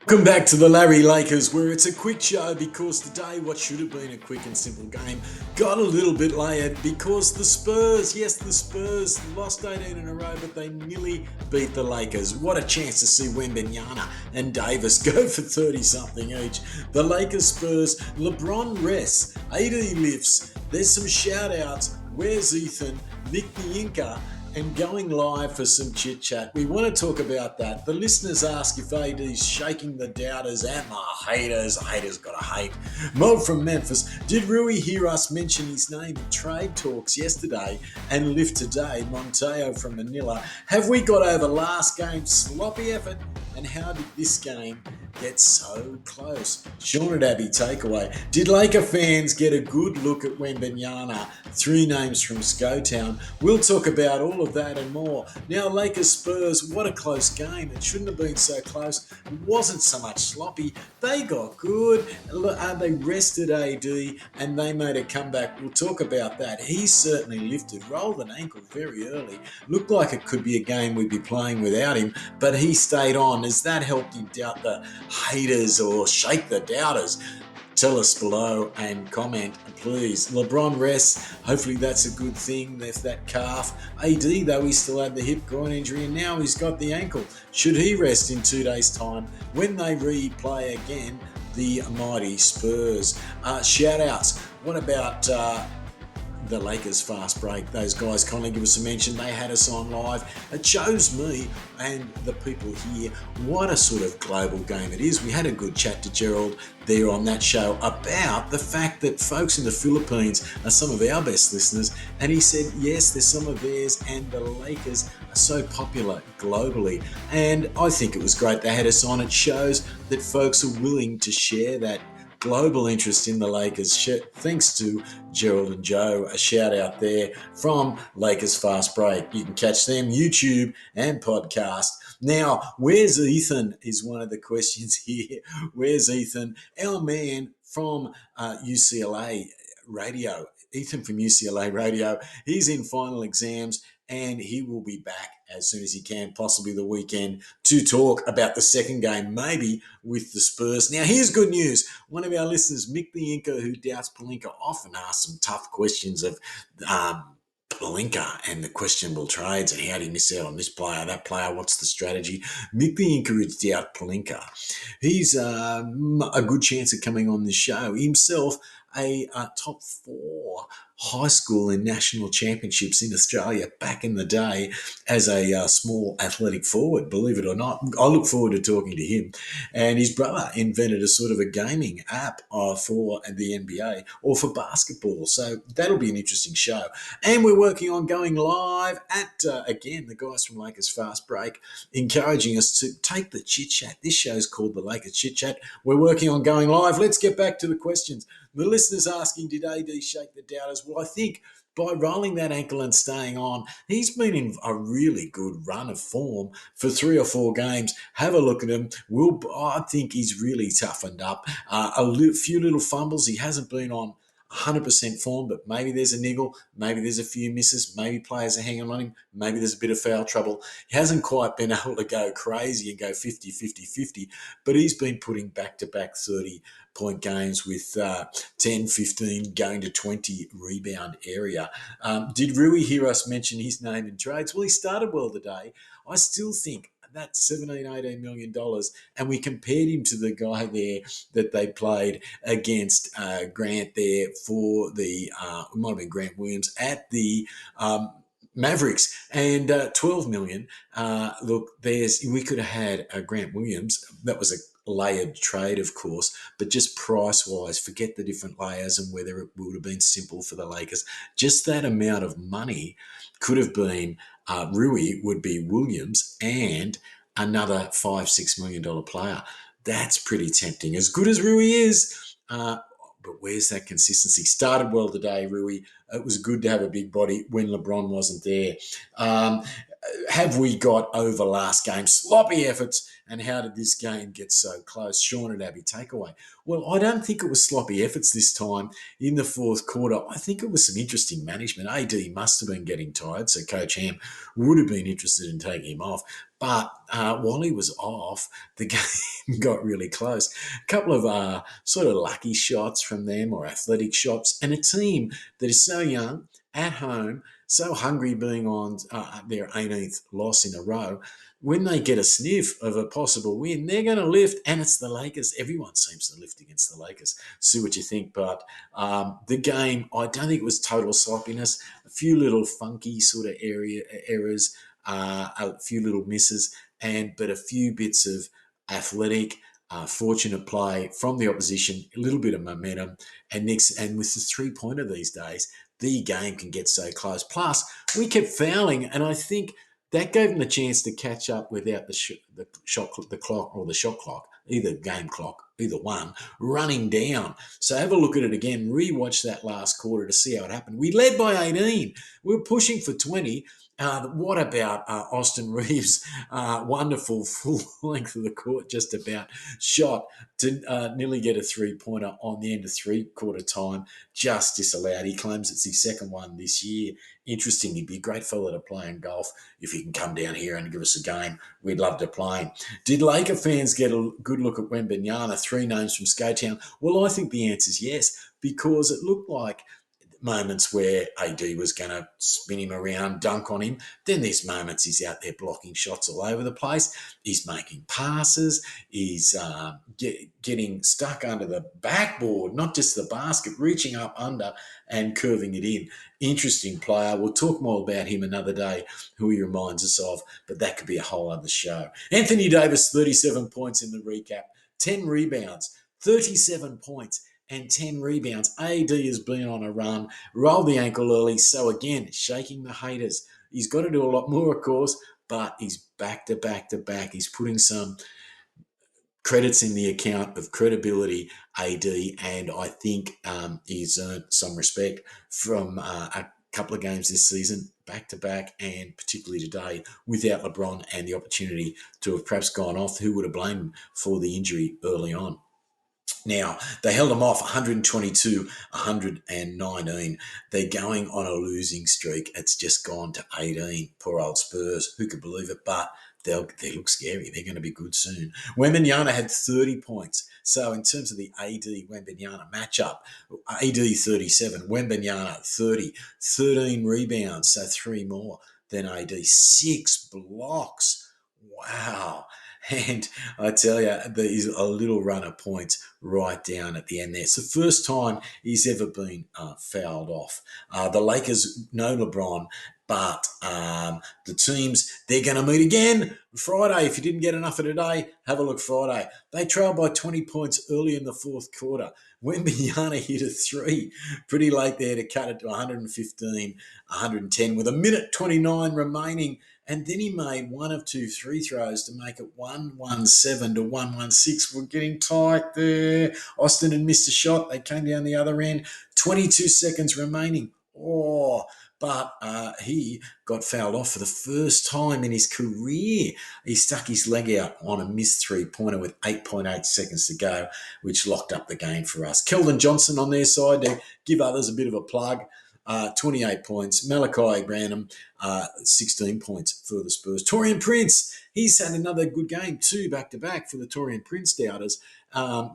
Welcome back to the Larry Lakers, where it's a quick show because today what should have been a quick and simple game got a little bit layered because the Spurs, yes, the Spurs lost 18 in a row, but they nearly beat the Lakers. What a chance to see Wembanyana and Davis go for 30-something each. The Lakers Spurs, Lebron Rests, AD lifts, there's some shout-outs. Where's Ethan? Mick the Inca. And going live for some chit chat. We want to talk about that. The listeners ask if AD's shaking the doubters and the haters. Haters gotta hate. Mo from Memphis. Did Rui hear us mention his name in trade talks yesterday and lift today? Monteo from Manila. Have we got over last game's sloppy effort? And how did this game get so close? Sean at Abbey takeaway. Did Laker fans get a good look at Wembanyana? 3 names from Skotown. We'll talk about all of that and more. Now, Lakers Spurs, what a close game. It shouldn't have been so close. It wasn't so much sloppy. They got good. They rested AD and they made a comeback. We'll talk about that. He certainly lifted, rolled an ankle very early. Looked like it could be a game we'd be playing without him, but he stayed on. Has that helped him doubt the haters or shake the doubters? Tell us below and comment, please. LeBron rests. Hopefully that's a good thing. There's that calf. AD, though, he still had the hip groin injury and now he's got the ankle. Should he rest in 2 days' time when they replay again the mighty Spurs? Shout outs. What about the Lakers Fast Break? Those guys kindly give us a mention. They had us on live. It shows me and the people here what a sort of global game it is. We had a good chat to Gerald there on that show about the fact that folks in the Philippines are some of our best listeners, and he said yes, there's some of theirs, and the Lakers are so popular globally, and I think it was great they had us on. It shows that folks are willing to share that global interest in the Lakers. Thanks to Gerald and Joe. A shout out there from Lakers Fast Break. You can catch them YouTube and podcast. Now, where's Ethan is one of the questions here. Where's Ethan? Our man from UCLA Radio. Ethan from UCLA Radio. He's in final exams and he will be back as soon as he can, possibly the weekend, to talk about the second game, maybe with the Spurs. Now, here's good news. One of our listeners, Mick the Inca, who doubts Pelinka, often asks some tough questions of Pelinka and the questionable trades and how do you miss out on this player, that player, what's the strategy. Mick the Inca would doubt Pelinka. He's a good chance of coming on this show. Himself, a top 4 high school and national championships in Australia back in the day as a small athletic forward, believe it or not. I look forward to talking to him. And his brother invented a sort of a gaming app for the NBA or for basketball. So that'll be an interesting show. And we're working on going live at, again, the guys from Lakers Fast Break, encouraging us to take the chit chat. This show's called the Lakers Chit Chat. We're working on going live. Let's get back to the questions. The listener's asking, did AD shake the doubters? Well, I think by rolling that ankle and staying on, he's been in a really good run of form for 3 or 4 games. Have a look at him. I think he's really toughened up. Few little fumbles. He hasn't been on 100% form, but maybe there's a niggle, maybe there's a few misses, maybe players are hanging on him, maybe there's a bit of foul trouble. He hasn't quite been able to go crazy and go 50, 50, 50, but he's been putting back-to-back 30-point games with 10, 15, going to 20 rebound area. Did Rui hear us mention his name in trades? Well, he started well today. I still think that 17, $18 million, and we compared him to the guy there that they played against Grant there for the, it might have been Grant Williams at the Mavericks, and 12 million. Look, we could have had Grant Williams. That was a layered trade, of course, but just price-wise, forget the different layers and whether it would have been simple for the Lakers. Just that amount of money could have been Rui would be Williams and another $5-6 million player. That's pretty tempting. As good as Rui is, but where's that consistency? Started well today, Rui. It was good to have a big body when LeBron wasn't there. have we got over last game? Sloppy efforts. And how did this game get so close? Sean and Abby, takeaway. Well, I don't think it was sloppy efforts this time in the fourth quarter. I think it was some interesting management. AD must have been getting tired, so Coach Ham would have been interested in taking him off. But while he was off, the game got really close. A couple of sort of lucky shots from them or athletic shots, and a team that is so young at home, so hungry being on their 18th loss in a row. When they get a sniff of a possible win, they're going to lift, and it's the Lakers. Everyone seems to lift against the Lakers. See what you think, but the game, I don't think it was total sloppiness. A few little funky sort of errors, a few little misses, but a few bits of athletic, fortunate play from the opposition, a little bit of momentum, and with the 3-pointer these days, the game can get so close. Plus, we kept fouling, and I think that gave them the chance to catch up without the clock or the shot clock, either game clock, either one, running down. So have a look at it again. Rewatch that last quarter to see how it happened. We led by 18. We were pushing for 20. What about Austin Reaves' wonderful full length of the court, just about shot to nearly get a 3-pointer on the end of three-quarter time, just disallowed. He claims it's his second one this year. Interesting. He'd be a great fella to play in golf if he can come down here and give us a game. We'd love to play him. Did Laker fans get a good look at Wembanyana? 3 names from Skatown. Well, I think the answer is yes, because it looked like moments where AD was going to spin him around, dunk on him. Then there's moments he's out there blocking shots all over the place. He's making passes. He's getting stuck under the backboard, not just the basket, reaching up under and curving it in. Interesting player. We'll talk more about him another day, who he reminds us of, but that could be a whole other show. Anthony Davis, 37 points in the recap, 10 rebounds, 37 points and 10 rebounds. AD has been on a run, rolled the ankle early, so again, shaking the haters. He's got to do a lot more, of course, but he's back to back to back. He's putting some credits in the account of credibility, AD, and I think he's earned some respect from a couple of games this season, back to back, and particularly today, without LeBron and the opportunity to have perhaps gone off. Who would have blamed him for the injury early on? Now, they held them off 122, 119. They're going on a losing streak. It's just gone to 18. Poor old Spurs. Who could believe it? But they look scary. They're going to be good soon. Wembanyana had 30 points. So in terms of the AD-Wembanyana matchup, AD 37, Wembanyana 30, 13 rebounds, so 3 more than AD. 6 blocks. Wow. And I tell you, there is a little run of points right down at the end there. It's the first time he's ever been fouled off. The Lakers know LeBron, but the teams, they're going to meet again Friday. If you didn't get enough of today, have a look Friday. They trailed by 20 points early in the fourth quarter. Wembanyana hit a 3 pretty late there to cut it to 115, 110 with a minute 29 remaining. And then he made 1 of 2 free throws to make it 117 to 116. We're getting tight there. Austin had missed a shot. They came down the other end. 22 seconds remaining. But he got fouled off for the first time in his career. He stuck his leg out on a missed 3-pointer with 8.8 seconds to go, which locked up the game for us. Keldon Johnson on their side to give others a bit of a plug. 28 points. Malachi Branham, 16 points for the Spurs. Taurean Prince, he's had another good game, 2 back-to-back for the Taurean Prince doubters.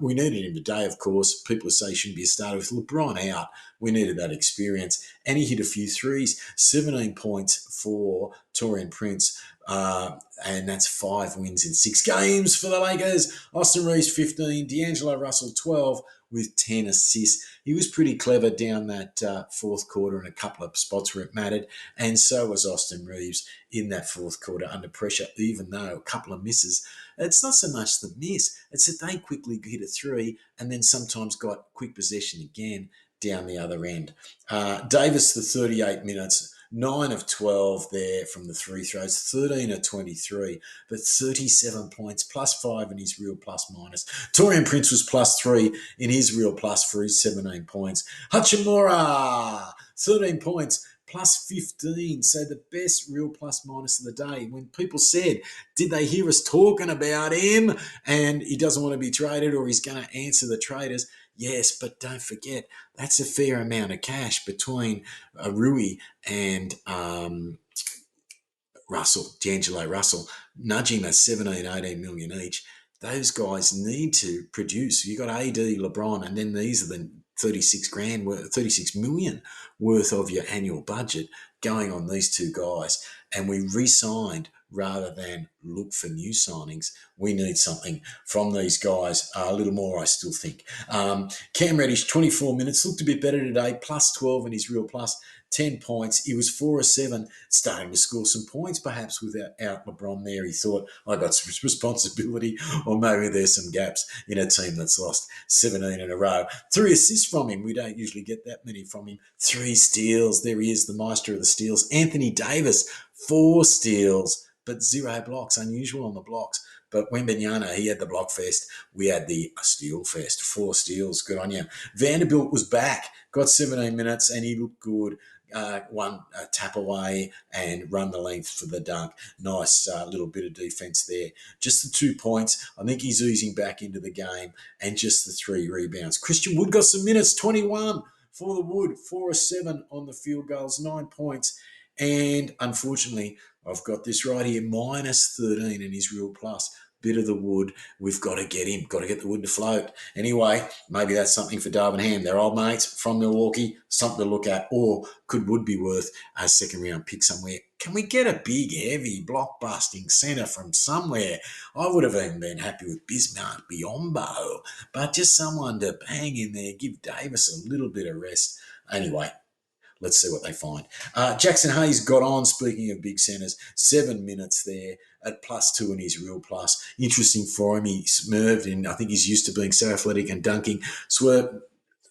We needed him today, of course. People say he shouldn't be a starter. With LeBron out, we needed that experience. And he hit a few threes. 17 points for Taurean Prince. And that's 5 wins in 6 games for the Lakers. Austin Reaves, 15. D'Angelo Russell, 12 with 10 assists. He was pretty clever down that fourth quarter in a couple of spots where it mattered. And so was Austin Reaves in that fourth quarter under pressure, even though a couple of misses. It's not so much the miss, it's that they quickly hit a 3 and then sometimes got quick possession again down the other end. Davis, the 38 minutes, 9 of 12 there from the free throws, 13 of 23, but 37 points, +5 in his real plus-minus. Taurean Prince was +3 in his real plus for his 17 points. Hachimura, 13 points, plus 15. So the best real plus minus of the day. When people said, did they hear us talking about him and he doesn't want to be traded or he's going to answer the traders? Yes, but don't forget, that's a fair amount of cash between Rui and D'Angelo Russell, nudging that 17, 18 million each. Those guys need to produce. You got AD, LeBron, and then these are the 36 million worth of your annual budget going on these two guys. And we re-signed rather than look for new signings. We need something from these guys. A little more, I still think. Cam Reddish, 24 minutes, looked a bit better today, plus 12 in his real plus. 10 points. He was 4 or 7, starting to score some points, perhaps without LeBron there. He thought, I got some responsibility, or maybe there's some gaps in a team that's lost 17 in a row. 3 assists from him. We don't usually get that many from him. 3 steals. There he is, the maestro of the steals. Anthony Davis, 4 steals, but 0 blocks. Unusual on the blocks. But Wembanyana, he had the block fest. We had the steal fest. 4 steals. Good on you. Vanderbilt was back. Got 17 minutes, and he looked good. One tap away and run the length for the dunk. Nice little bit of defense there. Just the 2 points. I think he's easing back into the game, and just the 3 rebounds. Christian Wood got some minutes, 21 for the Wood, 4 or 7 on the field goals, 9 points. And unfortunately, I've got this right here, minus 13 in his real plus. Bit of the Wood. We've got to get him. Got to get the Wood to float. Anyway, maybe that's something for Darvin Ham. They're old mates from Milwaukee. Something to look at. Or could Wood be worth a second-round pick somewhere? Can we get a big, heavy, block-busting centre from somewhere? I would have even been happy with Bismarck Biyombo. But just someone to bang in there, give Davis a little bit of rest. Anyway, let's see what they find. Jackson Hayes got on, speaking of big centres, 7 minutes there at plus 2 in his real plus. Interesting for him. He swerved, and I think he's used to being so athletic and dunking. Swerved,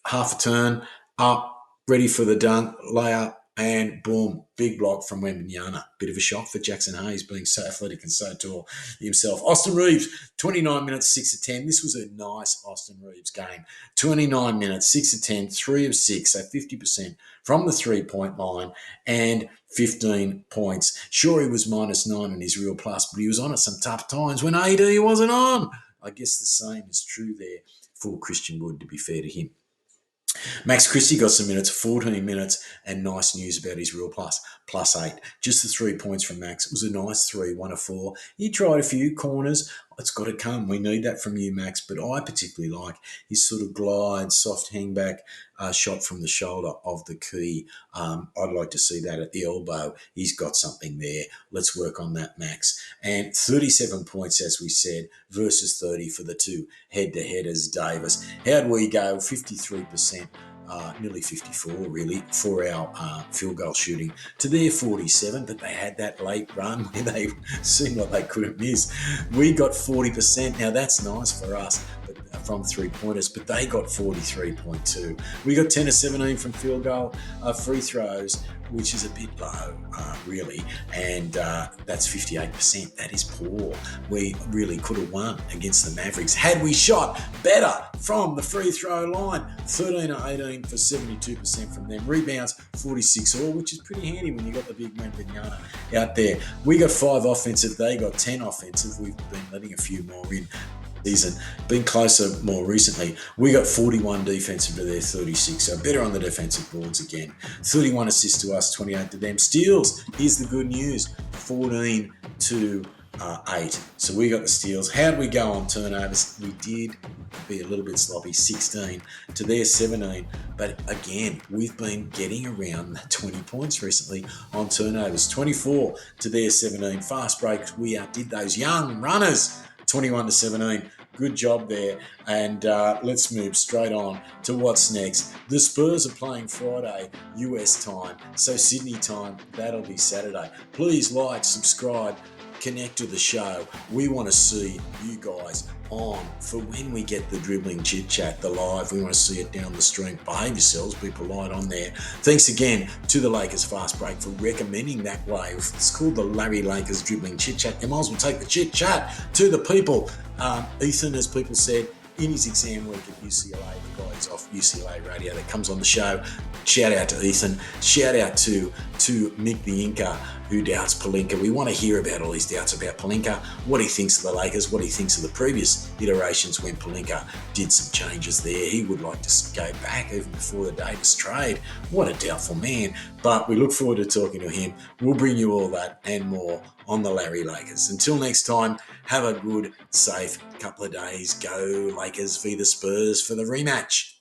half a turn, up, ready for the dunk, layup, and boom, big block from Wembanyana. Bit of a shock for Jackson Hayes, being so athletic and so tall himself. Austin Reaves, 29 minutes, 6 of 10. This was a nice Austin Reaves game. 29 minutes, 6 of 10, 3 of 6, so 50% from the three-point line, and 15 points. Sure, he was minus 9 in his real plus, but he was on at some tough times when AD wasn't on. I guess the same is true there for Christian Wood, to be fair to him. Max Christie got some minutes, 14 minutes, and nice news about his real plus 8. Just the 3 points from Max. It was a nice 3, 1 of 4. He tried a few corners. It's got to come. We need that from you, Max. But I particularly like his sort of glide, soft hangback shot from the shoulder of the key. I'd like to see that at the elbow. He's got something there. Let's work on that, Max. And 37 points, as we said, versus 30 for the two head-to-headers, Davis. How'd we go? 53%. Nearly 54 really for our field goal shooting to their 47, but they had that late run where they seemed like they couldn't miss. We got 40%. Now that's nice for us, but from 3-pointers, but they got 43.2. We got 10 of 17 from field goal free throws, which is a bit low, really, and that's 58%. That is poor. We really could have won against the Mavericks had we shot better from the free throw line. 13 or 18 for 72% from them. Rebounds, 46 all, which is pretty handy when you got the big Wembanyana out there. We got 5 offensive. They got 10 offensive. We've been letting a few more in season, been closer more recently. We got 41 defensive to their 36, so better on the defensive boards again. 31 assists to us, 28 to them. Steals, here's the good news, 14 to 8. So we got the steals. How'd we go on turnovers? We did be a little bit sloppy, 16 to their 17. But again, we've been getting around 20 points recently on turnovers. 24 to their 17. Fast breaks, we outdid those young runners. 21 to 17. Good job there. And let's move straight on to what's next. The Spurs are playing Friday, US time. So Sydney time, that'll be Saturday. Please like, subscribe, connect to the show. We want to see you guys on for when we get the dribbling chit chat, the live. We want to see it down the stream. Behave yourselves, be polite on there. Thanks again to the Lakers Fast Break for recommending that way. It's called the Larry Lakers dribbling chit chat. You might as well take the chit chat to the people. Ethan, as people said, in his exam week at UCLA, the guys off UCLA radio that comes on the show. Shout out to Ethan. Shout out to Mick the Inca, who doubts Pelinka. We want to hear about all his doubts about Pelinka, what he thinks of the Lakers, what he thinks of the previous iterations when Pelinka did some changes there. He would like to go back even before the Davis trade. What a doubtful man. But we look forward to talking to him. We'll bring you all that and more on the Larry Lakers. Until next time, have a good, safe couple of days. Go Lakers v the Spurs for the rematch.